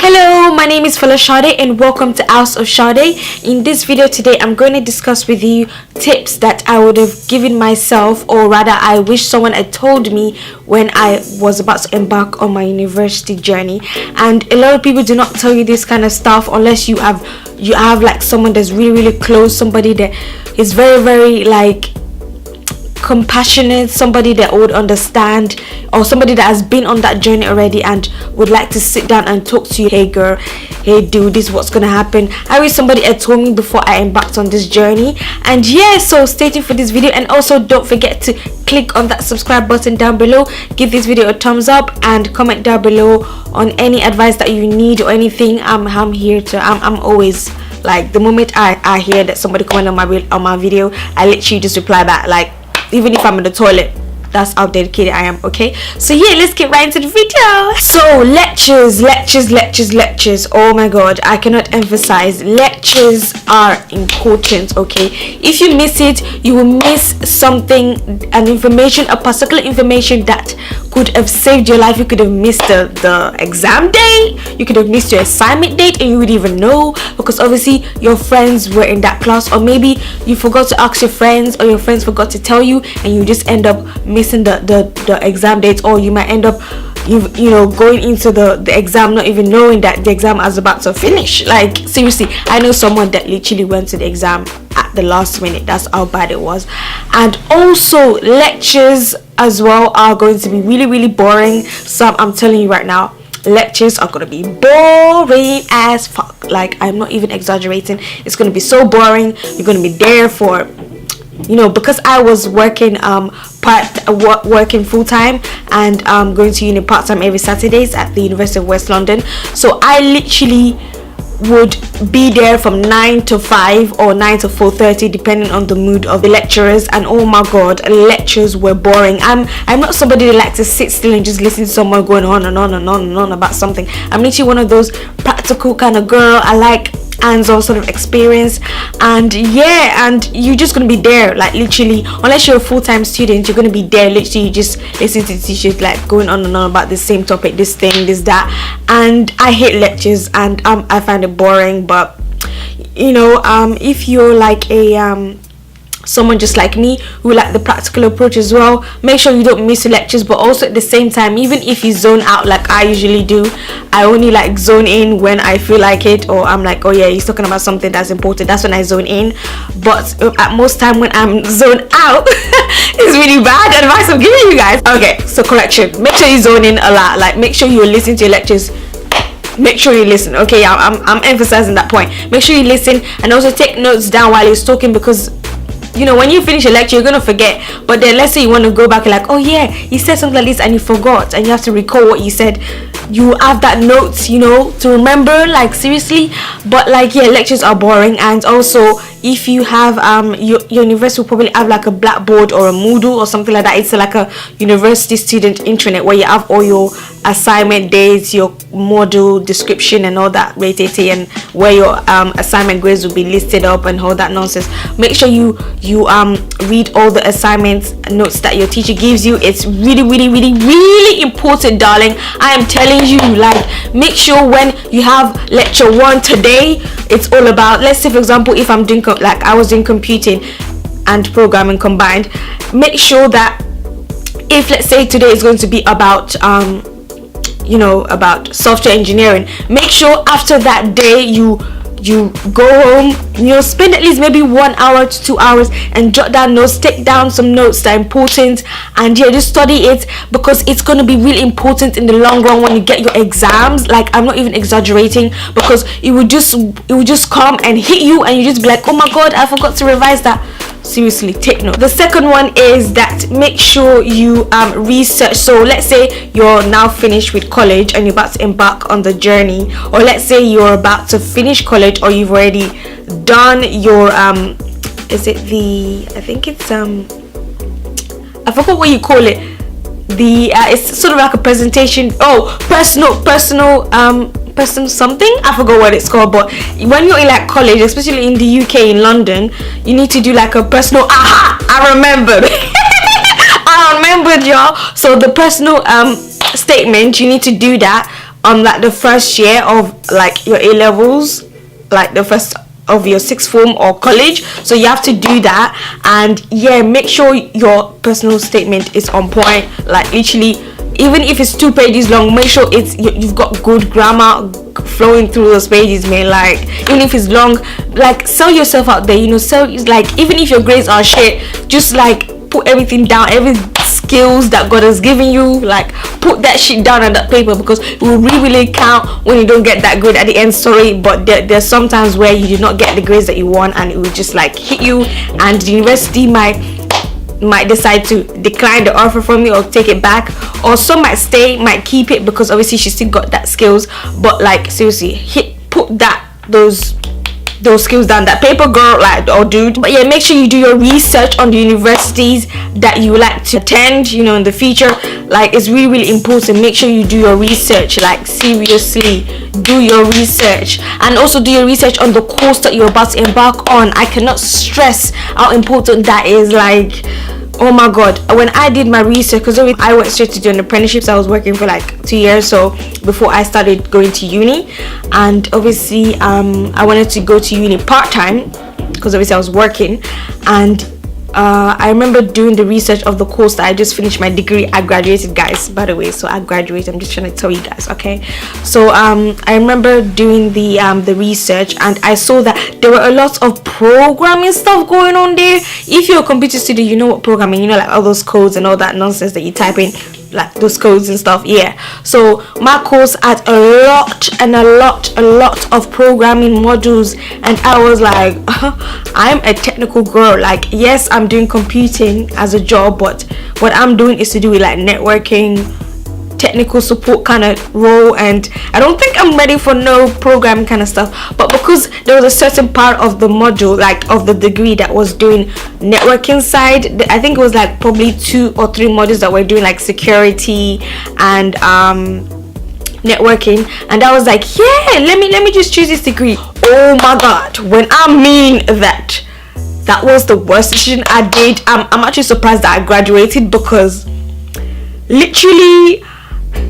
Hello, my name is ItsFolashadeM and welcome to House of Shade. In this video today, I'm going to discuss with you tips that I would have given myself, or rather I wish someone had told me when I was about to embark on my university journey. And a lot of people do not tell you this kind of stuff unless you have like someone that's really close, somebody that is very like compassionate, somebody that would understand, or somebody that has been on that journey already and would like to sit down and talk to you. Hey girl, hey dude, this is what's gonna happen. I wish somebody had told me before I embarked on this journey. And yeah, so stay tuned for this video, and also don't forget to click on that subscribe button down below, give this video a thumbs up, and comment down below on any advice that you need or anything. I'm here to I'm always like, the moment I hear that somebody comment on my video, I literally just reply back, like even if I'm in the toilet. That's how dedicated I am. Okay, so yeah, let's get right into the video. So lectures. Oh my god, I cannot emphasize, lectures are important. Okay, if you miss it, you will miss something, a particular information that could have saved your life. You could have missed the exam day, you could have missed your assignment date, and you would even know, because obviously your friends were in that class, or maybe you forgot to ask your friends, or your friends forgot to tell you, and you just end up missing the exam dates, or you might end up you know going into the exam not even knowing that the exam is about to finish. Like seriously, I know someone that literally went to the exam at the last minute. That's how bad it was. And also lectures as well are going to be really boring. So I'm telling you right now, lectures are gonna be boring as fuck. Like, I'm not even exaggerating, it's gonna be so boring. You're gonna be there for, you know, because I was working working full-time and going to uni part-time every Saturdays at the University of West London. So I literally would be there from 9 to 5 or 9 to 4:30, depending on the mood of the lecturers. And oh my god, lectures were boring. I'm not somebody that likes to sit still and just listen to someone going on and on about something. I'm literally one of those practical kind of girl. I like hands-on sort of experience. And yeah, and you're just gonna be there, like literally, unless you're a full-time student, you're gonna be there literally just listening to teachers like going on and on about the same topic, this thing, this, that. And I hate lectures, and I find it boring. But you know, if you're like a someone just like me who like the practical approach as well, make sure you don't miss the lectures. But also at the same time, even if you zone out like I usually do, I only like zone in when I feel like it, or I'm like, oh yeah, he's talking about something that's important, that's when I zone in. But at most time when I'm zoned out it's really bad advice I'm giving you guys. Okay, so correction, make sure you zone in a lot. Like, make sure you listen to your lectures, make sure you listen. Okay, I'm emphasizing that point. Make sure you listen, and also take notes down while he's talking, because you know, when you finish a lecture, you're gonna forget. But then let's say you want to go back and like, oh yeah, you said something like this and you forgot, and you have to recall what you said. You have that notes, you know, to remember, like seriously. But like, yeah, lectures are boring. And also, if you have your university will probably have like a Blackboard or a Moodle or something like that. It's like a university student intranet where you have all your assignment dates, your module description and all that, and where your assignment grades will be listed up and all that nonsense. Make sure you read all the assignments notes that your teacher gives you. It's really important, darling. I am telling you, like, make sure when you have lecture 1 today, it's all about, let's say for example, if I'm doing like I was doing computing and programming combined, make sure that if let's say today is going to be about you know, about software engineering, make sure after that day you go home, you know, spend at least maybe 1 hour to 2 hours and jot down notes, take down some notes that are important, and yeah, just study it, because it's going to be really important in the long run when you get your exams. Like, I'm not even exaggerating, because it would just come and hit you, and you just be like, oh my god, I forgot to revise that. Seriously, take note. The second one is that make sure you research. So let's say you're now finished with college and you're about to embark on the journey, or let's say you're about to finish college, or you've already done your is it the, I think it's I forgot what you call it, the it's sort of like a presentation, personal something, I forgot what it's called. But when you're in like college, especially in the UK, in London, you need to do like a personal, I remembered I remembered, y'all. So the personal statement, you need to do that on like the first year of like your A levels, like the first of your sixth form or college. So you have to do that, and yeah, make sure your personal statement is on point. Like literally, even if it's 2 pages long, make sure you've got good grammar flowing through those pages, man. Like even if it's long, like sell yourself out there, you know. Sell, like even if your grades are shit, just like put everything down, every skills that God has given you, like put that shit down on that paper, because it will really count when you don't get that grade at the end. Sorry, but there's sometimes where you do not get the grades that you want, and it will just like hit you, and the university might decide to decline the offer from you or take it back, or some might keep it because obviously she still got that skills. But like seriously, put those skills down that paper, girl, like, or dude. But yeah, make sure you do your research on the universities that you like to attend, you know, in the future. Like it's really important. Make sure you do your research, like seriously do your research, and also do your research on the course that you're about to embark on. I cannot stress how important that is. Like, oh my god, when I did my research, because I went straight to do an apprenticeship, so I was working for like 2 years so before I started going to uni. And obviously I wanted to go to uni part-time because obviously I was working. And I remember doing the research of the course that I just finished my degree. I graduated, guys, by the way. So I graduated, I'm just trying to tell you guys, okay? So I remember doing the research, and I saw that there were a lot of programming stuff going on there. If you're a computer student, you know what programming, you know, like all those codes and all that nonsense that you type in, like those codes and stuff. Yeah, so my course had a lot of programming modules, and I was like I'm a technical girl. Like yes, I'm doing computing as a job, but what I'm doing is to do with like networking, technical support kind of role, and I don't think I'm ready for no program kind of stuff. But because there was a certain part of the module, like of the degree, that was doing networking side, I think it was like probably 2 or 3 modules that were doing like security and networking, and I was like, yeah, let me just choose this degree. Oh my god, when I mean that was the worst decision I did. I'm actually surprised that I graduated, because literally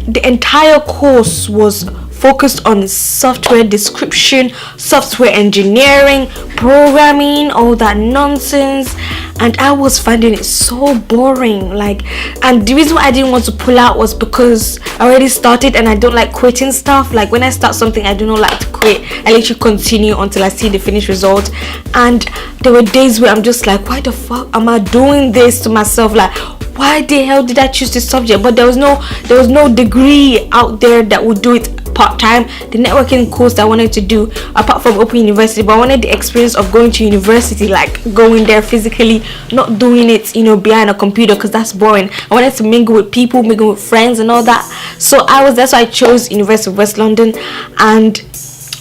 the entire course was focused on software description, software engineering, programming, all that nonsense, and I was finding it so boring. Like, and the reason why I didn't want to pull out was because I already started, and I don't like quitting stuff. Like when I start something, I do not like to quit. I literally continue until I see the finished result. And there were days where I'm just like, why the fuck am I doing this to myself? Like, why the hell did I choose this subject? But there was no degree out there that would do it part-time. The networking course that I wanted to do, apart from Open University, but I wanted the experience of going to university, like going there physically, not doing it, you know, behind a computer, because that's boring. I wanted to mingle with people, mingle with friends and all that. So that's why I chose University of West London. And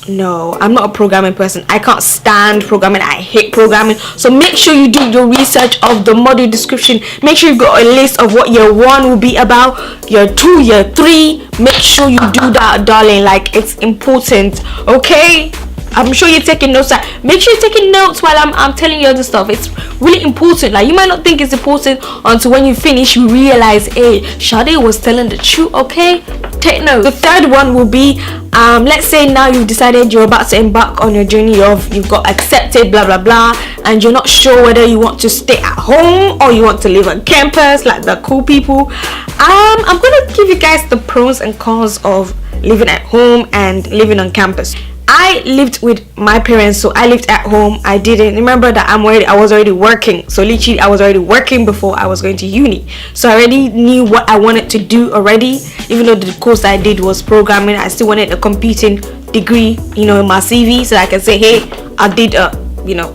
no, I'm not a programming person. I can't stand programming. I hate programming. So make sure you do your research of the module description. Make sure you got a list of what year 1 will be about, year 2, year 3. Make sure you do that, darling. Like, it's important, okay? I'm sure you're taking notes. Make sure you're taking notes while I'm telling you other stuff. It's really important. Like, you might not think it's important until when you finish you realize, hey, Sade was telling the truth, okay? Take notes. The third one will be, let's say now you've decided you're about to embark on your journey of, you've got accepted, blah blah blah, and you're not sure whether you want to stay at home or you want to live on campus like the cool people. I'm gonna give you guys the pros and cons of living at home and living on campus. I lived with my parents, so I lived at home. I didn't remember that I was already working. So literally I was already working before I was going to uni. So I already knew what I wanted to do already. Even though the course I did was programming, I still wanted a computing degree, you know, in my CV, so I can say, hey, I did a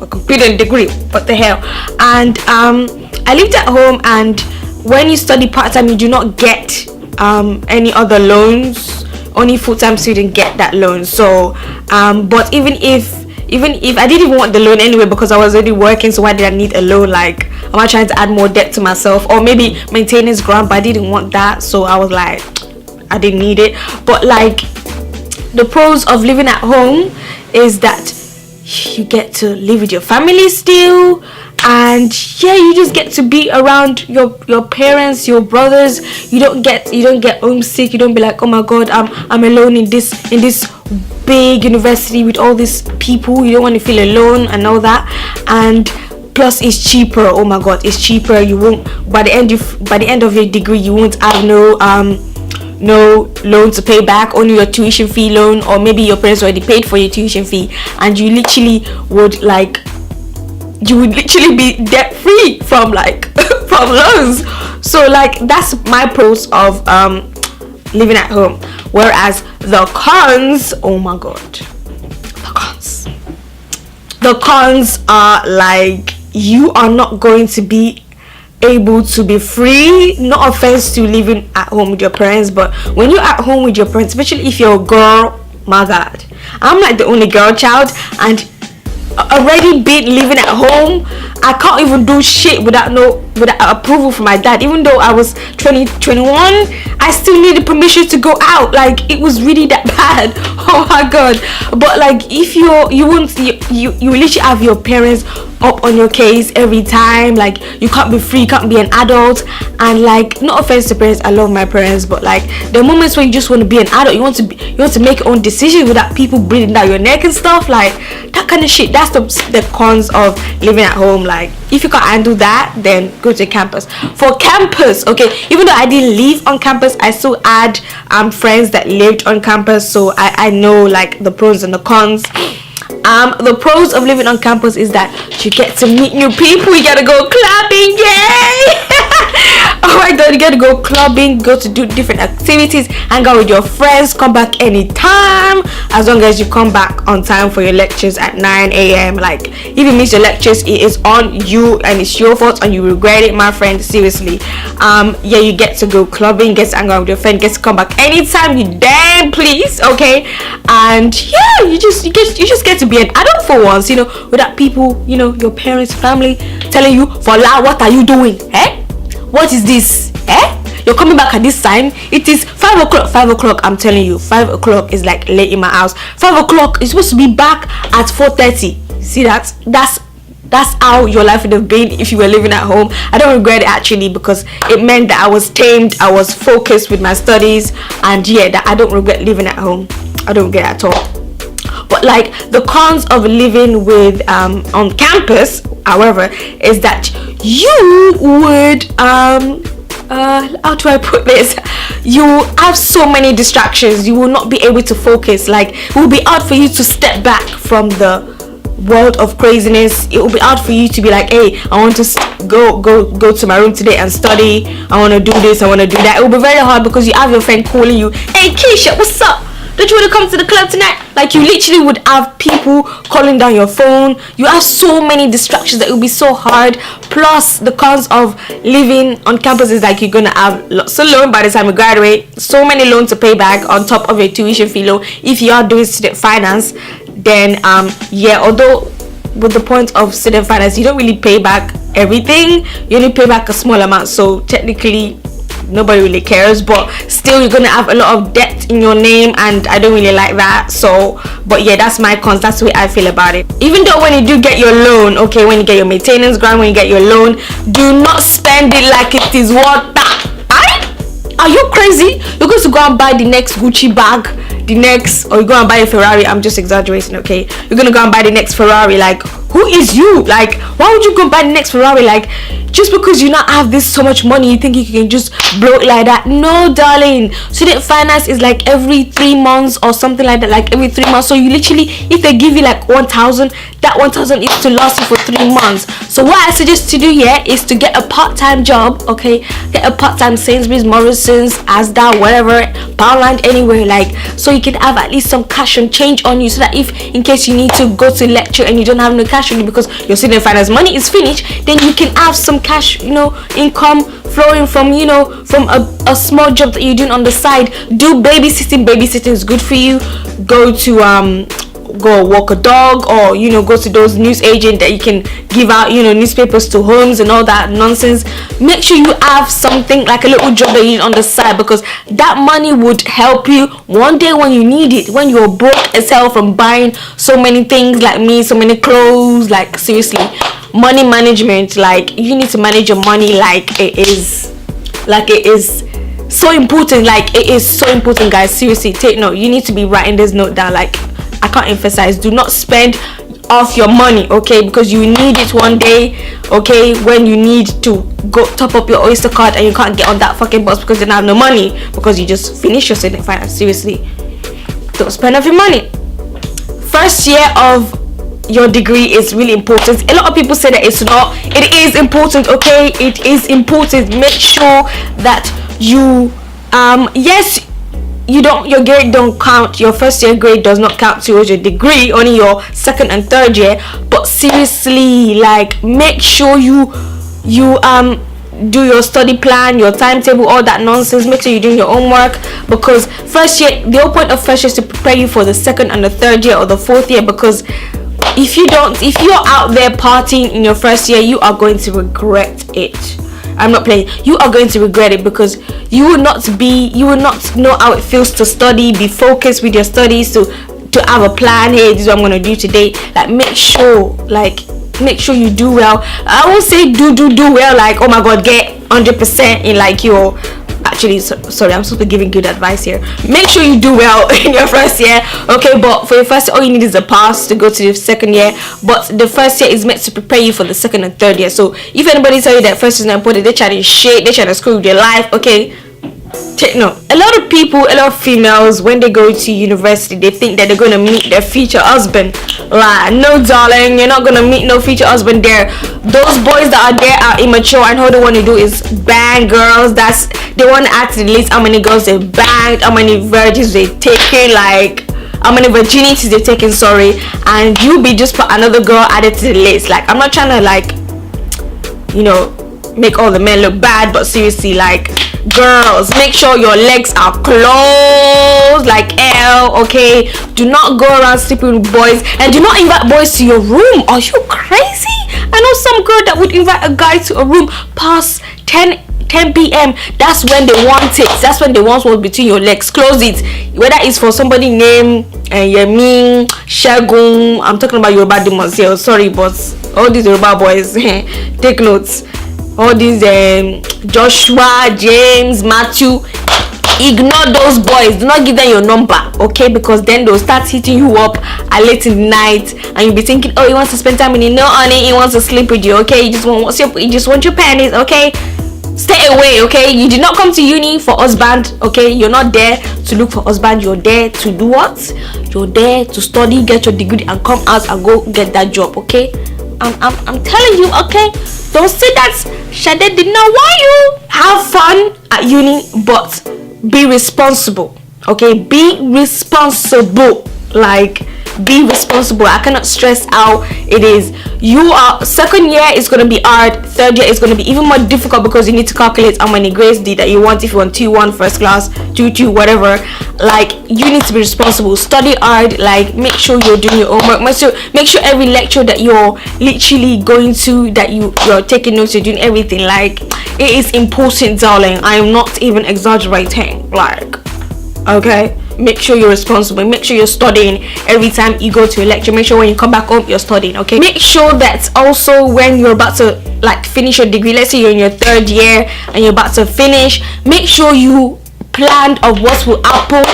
computing degree. What the hell? And I lived at home, and when you study part-time, you do not get any other loans. Only full-time students get that loan. So but even if I didn't even want the loan anyway, because I was already working, so why did I need a loan? Like, am I trying to add more debt to myself? Or maybe maintenance grant, but I didn't want that, so I was like, I didn't need it. But like, the pros of living at home is that you get to live with your family still. and yeah, you just get to be around your parents, your brothers. You don't get homesick. You don't be like, oh my god, I'm alone in this big university with all these people. You don't want to feel alone and all that. And plus it's cheaper. Oh my god, it's cheaper. You won't, by the end of your degree, you won't have no loan to pay back, only your tuition fee loan, or maybe your parents already paid for your tuition fee, and you literally would be debt free from from loans. So like, that's my pros of living at home. Whereas the cons, oh my god, the cons are like, you are not going to be able to be free. No offense to living at home with your parents, but when you're at home with your parents, especially if you're a girl, my god, I'm like the only girl child, and already been living at home, I can't even do shit without approval from my dad. Even though I was 21, I still needed permission to go out. Like, it was really that bad. Oh my god. But like, if you literally have your parents up on your case every time. Like, you can't be free, you can't be an adult. And like, no offense to parents, I love my parents, but like, the moments when you just want to be an adult, you want to make your own decisions without people breathing down your neck and stuff, like that kind of shit. That's the cons of living at home. Like, if you can't handle that, then go to campus. For campus, okay, even though I didn't live on campus, I still had friends that lived on campus, so I know like the pros and the cons. The pros of living on campus is that you get to meet new people. You gotta go clubbing, yay! Oh my god, you gotta go clubbing, go to do different activities, hang out with your friends, come back anytime, as long as you come back on time for your lectures at 9 a.m. Like, if you miss your lectures, it is on you and it's your fault and you regret it, my friend. Seriously. Yeah, you get to go clubbing, get to hang out with your friend, get to come back anytime you damn please, okay? And yeah, you just get to be an adult for once, without people, your parents, family telling you, "Fola, what are you doing? What is this? You're coming back at this time? It is 5 o'clock. 5 o'clock, I'm telling you, 5 o'clock is like late in my house. 5 o'clock, you're supposed to be back at 4:30. See that? That's how your life would have been if you were living at home. I don't regret it actually, because it meant that I was tamed, I was focused with my studies, and yeah, that I don't regret living at home. I don't regret it at all. But like, the cons of living with on campus, however, is that you would how do I put this? You have so many distractions. You will not be able to focus. Like, it will be hard for you to step back from the world of craziness. It will be hard for you to be like, hey, I want to go to my room today and study. I want to do this, I want to do that. It will be very hard because you have your friend calling you, hey Keisha, what's up? Don't you want to come to the club tonight? Like, you literally would have people calling down your phone. You have so many distractions that it will be so hard. Plus, the cons of living on campus is like, you're gonna have lots of loan by the time you graduate. So many loans to pay back on top of your tuition fee loan. If you are doing student finance, then yeah, although with the point of student finance, you don't really pay back everything. You only pay back a small amount. So technically, nobody really cares, but still, you're gonna have a lot of debt in your name, and I don't really like that. So, but yeah, that's my cons. That's the way I feel about it. Even though when you do get your loan, okay, when you get your maintenance grant, when you get your loan, do not spend it like it is water. Are you crazy? You're going to go and buy the next Gucci bag, or you're going to buy a Ferrari. I'm just exaggerating, okay? You're going to go and buy the next Ferrari. Like, who is you? Like, why would you go and buy the next Ferrari? Like, just because you not have this so much money, you think you can just blow it like that? No, darling. Student finance is like every 3 months or something like that. Like, every 3 months. So you literally, if they give you like 1,000, that 1,000 is to last you for 3 months. So what I suggest to do here is to get a part-time job, okay? Get a part-time Sainsbury's, Morrison's, Asda, whatever, Powerland, anywhere, like, so you can have at least some cash and change on you, so that if in case you need to go to lecture and you don't have no cash on you because your student finance money is finished, then you can have some cash, income flowing from from a small job that you're doing on the side. Do babysitting. Babysitting is good for you. Go walk a dog, or go to those news agents that you can give out newspapers to homes and all that nonsense. Make sure you have something like a little job that you need on the side, because that money would help you one day when you need it, when you're broke as hell from buying so many things like me, so many clothes. Like, seriously, money management. Like, you need to manage your money like it is so important. Like, it is so important, guys. Seriously, take note. You need to be writing this note down. Like, I can't emphasize, do not spend off your money, okay, because you need it one day, okay, when you need to go top up your Oyster card and you can't get on that fucking bus because you don't have no money because you just finished your student finance. Seriously, don't spend off your money. First year of your degree is really important. A lot of people say that it's not. It is important, okay? It is important. Make sure that you yes, your grade don't count. Your first year grade does not count towards your degree, only your second and third year. But seriously, like, make sure you do your study plan, your timetable, all that nonsense. Make sure you're doing your homework, because first year, the whole point of first year is to prepare you for the second and the third year or the fourth year. Because if you're out there partying in your first year, you are going to regret it. I'm not playing. You are going to regret it, because you will not know how it feels to study, be focused with your studies, to have a plan. Hey, this is what I'm going to do today. Like, make sure you do well. I won't say do well, like, oh my god, get 100% in like your, actually, sorry, I'm supposed to be giving good advice here. Make sure you do well in your first year, okay? But for your first year, all you need is a pass to go to the second year. But the first year is meant to prepare you for the second and third year. So if anybody tell you that first is not important, they try to shit, they try to screw with your life, okay? Take note. A lot of females, when they go to university, they think that they're going to meet their future husband. Like, no, darling, you're not going to meet no future husband there. Those boys that are there are immature, and all they want to do is bang girls. They want to add to the list how many girls they banged, how many virgins they taken, like how many virginities they taken, sorry, and you be just put another girl added to the list. Like, I'm not trying to, like, make all the men look bad, but seriously, like, girls, make sure your legs are closed like L, okay? Do not go around sleeping with boys, and do not invite boys to your room. Are you crazy? I know some girl that would invite a guy to a room past 10 p.m. That's when they want it. That's when they want what's between your legs. Close it. Whether it's for somebody named Yemi, Shagun, I'm talking about Yoruba demons here. Sorry, but all these Yoruba boys, take notes. All these Joshua, James, Matthew, ignore those boys. Do not give them your number, okay? Because then they'll start hitting you up at late in the night, and you'll be thinking, oh, he wants to spend time with you. No, honey, he wants to sleep with you, okay? You just want your panties, okay? Stay away, okay? You did not come to uni for husband, okay? You're not there to look for husband. You're there to do what? You're there to study, get your degree, and come out and go get that job, okay? I'm telling you, okay? Don't say that Shade did not want you. Have fun at uni, but be responsible, okay? Be responsible. Like, be responsible. I cannot stress how it is. Second year is going to be hard. Third year is going to be even more difficult, because you need to calculate how many grades that you want. If you want 2-1 first class, 2-2, whatever. Like, you need to be responsible. Study hard. Like, make sure you're doing your homework. Make sure every lecture that you're literally going to, that you're taking notes, you're doing everything. Like, it is important, darling. I am not even exaggerating. Like, okay? Make sure you're responsible. Make sure you're studying every time you go to a lecture. Make sure when you come back home, you're studying, okay? Make sure that also when you're about to, like, finish your degree, let's say you're in your third year and you're about to finish, make sure you planned of what will happen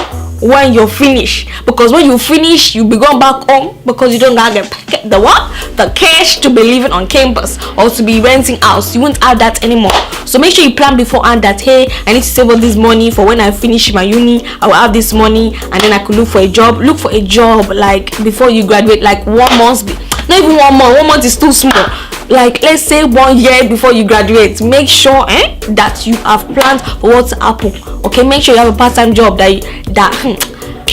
when you're finished. Because when you finish, you'll be going back home, because you don't have the cash to be living on campus or to be renting house. You won't have that anymore. So make sure you plan beforehand that, hey, I need to save all this money for when I finish my uni. I will have this money, and then I could look for a job. Look for a job, like, before you graduate, like 1 month. Not even 1 month. 1 month is too small. Like, let's say 1 year before you graduate. Make sure that you have planned for what to happen, okay? Make sure you have a part-time job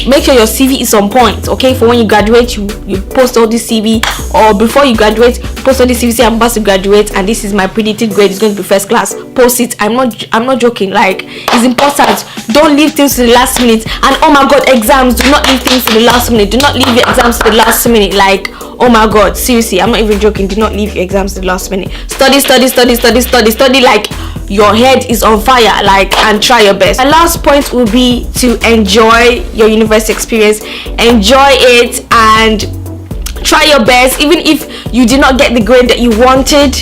make sure your CV is on point, okay? For when you graduate, you post all this CV, or before you graduate, post all this CV, say I'm about to graduate and this is my predicted grade, it's going to be first class. Post it. I'm not joking. Like, it's important. Don't leave things to the last minute. And oh my god, exams, do not leave things to the last minute. Do not leave your exams to the last minute. Like, oh my god, seriously, I'm not even joking. Do not leave your exams to the last minute. Study like your head is on fire, like, and try your best. My last point will be to enjoy your university experience. Enjoy it and try your best. Even if you did not get the grade that you wanted,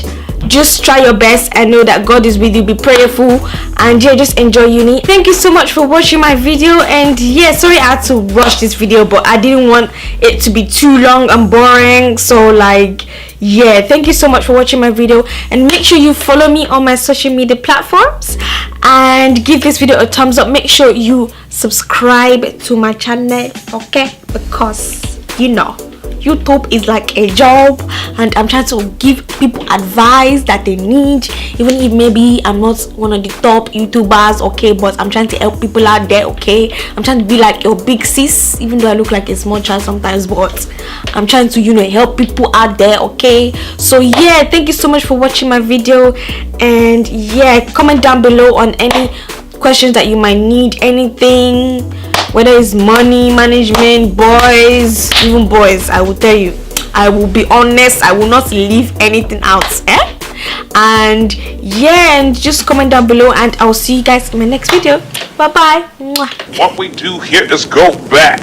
just try your best and know that God is with you. Be prayerful, and yeah, just enjoy uni. Thank you so much for watching my video. And yeah, sorry I had to rush this video, but I didn't want it to be too long and boring. So like, yeah, thank you so much for watching my video, and make sure you follow me on my social media platforms and give this video a thumbs up. Make sure you subscribe to my channel, okay? Because you know, YouTube is like a job, and I'm trying to give people advice that they need, even if maybe I'm not one of the top YouTubers, okay, but I'm trying to help people out there, okay? I'm trying to be like your big sis, even though I look like a small child sometimes, but I'm trying to, you know, help people out there, okay? So yeah, thank you so much for watching my video, and yeah, comment down below on any questions that you might need, anything, whether it's money management, boys, even boys. I will tell you, I will be honest, I will not leave anything out, and yeah, and just comment down below, and I'll see you guys in my next video. Bye bye. What we do here is go back.